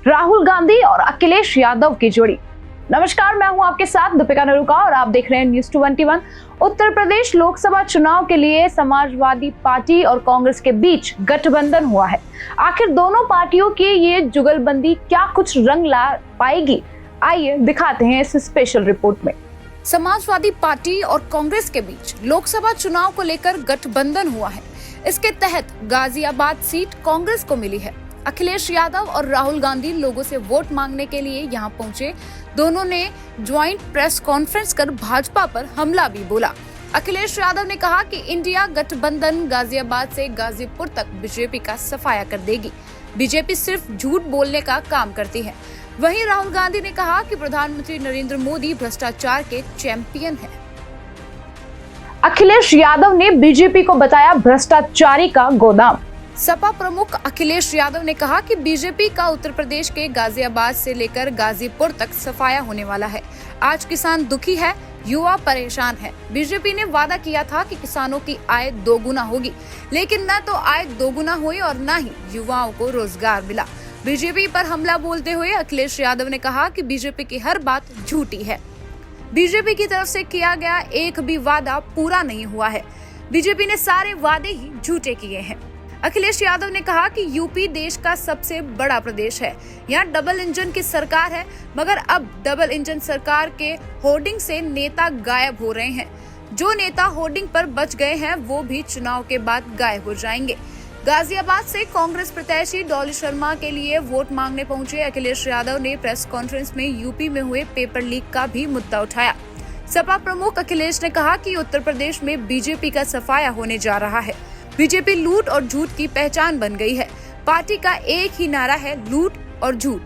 राहुल गांधी और अखिलेश यादव की जोड़ी। नमस्कार, मैं हूं आपके साथ दीपिका नरूका और आप देख रहे हैं न्यूज़ 21। उत्तर प्रदेश लोकसभा चुनाव के लिए समाजवादी पार्टी और कांग्रेस के बीच गठबंधन हुआ है। आखिर दोनों पार्टियों की ये जुगलबंदी क्या कुछ रंग ला पाएगी? आइए दिखाते हैं इस स्पेशल रिपोर्ट में। समाजवादी पार्टी और कांग्रेस के बीच लोकसभा चुनाव को लेकर गठबंधन हुआ है। इसके तहत गाजियाबाद सीट कांग्रेस को मिली है। अखिलेश यादव और राहुल गांधी लोगों से वोट मांगने के लिए यहां पहुंचे। दोनों ने ज्वाइंट प्रेस कॉन्फ्रेंस कर भाजपा पर हमला भी बोला। अखिलेश यादव ने कहा कि इंडिया गठबंधन गाजियाबाद से गाजीपुर तक बीजेपी का सफाया कर देगी। बीजेपी सिर्फ झूठ बोलने का काम करती है। वहीं राहुल गांधी ने कहा कि प्रधानमंत्री नरेंद्र मोदी भ्रष्टाचार के चैंपियन हैं। अखिलेश यादव ने बीजेपी को बताया भ्रष्टाचारी का गोदाम। सपा प्रमुख अखिलेश यादव ने कहा कि बीजेपी का उत्तर प्रदेश के गाजियाबाद से लेकर गाजीपुर तक सफाया होने वाला है। आज किसान दुखी है, युवा परेशान है। बीजेपी ने वादा किया था कि किसानों की आय दोगुना होगी, लेकिन न तो आय दोगुना हुई और न ही युवाओं को रोजगार मिला। बीजेपी पर हमला बोलते हुए अखिलेश यादव ने कहा कि बीजेपी की हर बात झूठी है। बीजेपी की तरफ से किया गया एक भी वादा पूरा नहीं हुआ है। बीजेपी ने सारे वादे ही झूठे किए हैं। अखिलेश यादव ने कहा कि यूपी देश का सबसे बड़ा प्रदेश है। यहाँ डबल इंजन की सरकार है, मगर अब डबल इंजन सरकार के होर्डिंग से नेता गायब हो रहे हैं। जो नेता होर्डिंग पर बच गए हैं वो भी चुनाव के बाद गायब हो जाएंगे। गाजियाबाद से कांग्रेस प्रत्याशी डॉली शर्मा के लिए वोट मांगने पहुंचे अखिलेश यादव ने प्रेस कॉन्फ्रेंस में यूपी में हुए पेपर लीक का भी मुद्दा उठाया। सपा प्रमुख अखिलेश ने कहा कि उत्तर प्रदेश में बीजेपी का सफाया होने जा रहा है। बीजेपी लूट और झूठ की पहचान बन गई है। पार्टी का एक ही नारा है, लूट और झूठ।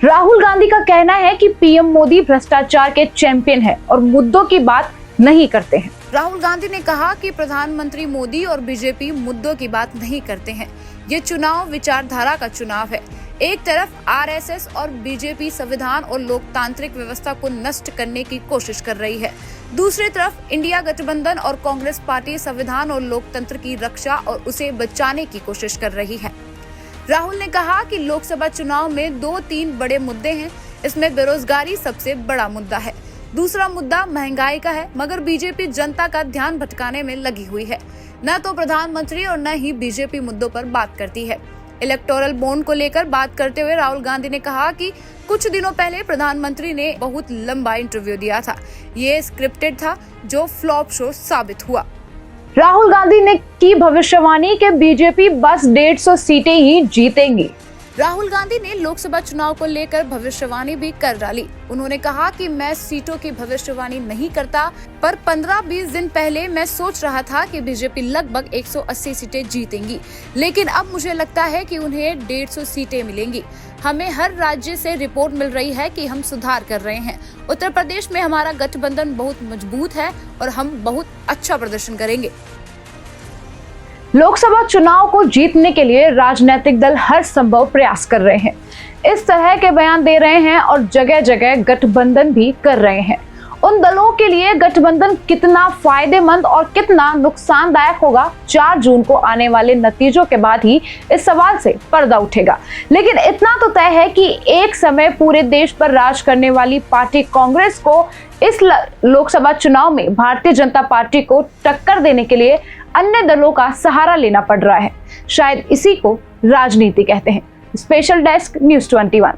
राहुल गांधी का कहना है कि पीएम मोदी भ्रष्टाचार के चैंपियन है और मुद्दों की बात नहीं करते हैं। राहुल गांधी ने कहा कि प्रधानमंत्री मोदी और बीजेपी मुद्दों की बात नहीं करते हैं। ये चुनाव विचारधारा का चुनाव है। एक तरफ आरएसएस और बीजेपी संविधान और लोकतांत्रिक व्यवस्था को नष्ट करने की कोशिश कर रही है। दूसरी तरफ इंडिया गठबंधन और कांग्रेस पार्टी संविधान और लोकतंत्र की रक्षा और उसे बचाने की कोशिश कर रही है। राहुल ने कहा कि लोकसभा चुनाव में 2-3 बड़े मुद्दे हैं। इसमें बेरोजगारी सबसे बड़ा मुद्दा है। दूसरा मुद्दा महंगाई का है, मगर बीजेपी जनता का ध्यान भटकाने में लगी हुई है। न तो प्रधानमंत्री और न ही बीजेपी मुद्दों पर बात करती है। इलेक्टोरल बॉन्ड को लेकर बात करते हुए राहुल गांधी ने कहा कि कुछ दिनों पहले प्रधानमंत्री ने बहुत लंबा इंटरव्यू दिया था। ये स्क्रिप्टेड था, जो फ्लॉप शो साबित हुआ। राहुल गांधी ने की भविष्यवाणी कि बीजेपी बस 150 सीटें ही जीतेंगी। राहुल गांधी ने लोकसभा चुनाव को लेकर भविष्यवाणी भी कर डाली। उन्होंने कहा कि मैं सीटों की भविष्यवाणी नहीं करता, पर 15-20 दिन पहले मैं सोच रहा था कि बीजेपी लगभग 180 सीटें जीतेंगी, लेकिन अब मुझे लगता है कि उन्हें 150 सीटें मिलेंगी। हमें हर राज्य से रिपोर्ट मिल रही है कि हम सुधार कर रहे हैं। उत्तर प्रदेश में हमारा गठबंधन बहुत मजबूत है और हम बहुत अच्छा प्रदर्शन करेंगे। लोकसभा चुनाव को जीतने के लिए राजनीतिक दल हर संभव प्रयास कर रहे हैं। इस तरह के बयान दे रहे हैं और जगह जगह गठबंधन भी कर रहे हैं। उन दलों के लिए गठबंधन कितना फायदेमंद और कितना नुकसानदायक होगा, 4 जून को आने वाले नतीजों के बाद ही इस सवाल से पर्दा उठेगा। लेकिन इतना तो तय है कि एक समय पूरे देश पर राज करने वाली पार्टी कांग्रेस को इस लोकसभा चुनाव में भारतीय जनता पार्टी को टक्कर देने के लिए अन्य दलों का सहारा लेना पड़ रहा है। शायद इसी को राजनीति कहते हैं। Special desk news 21।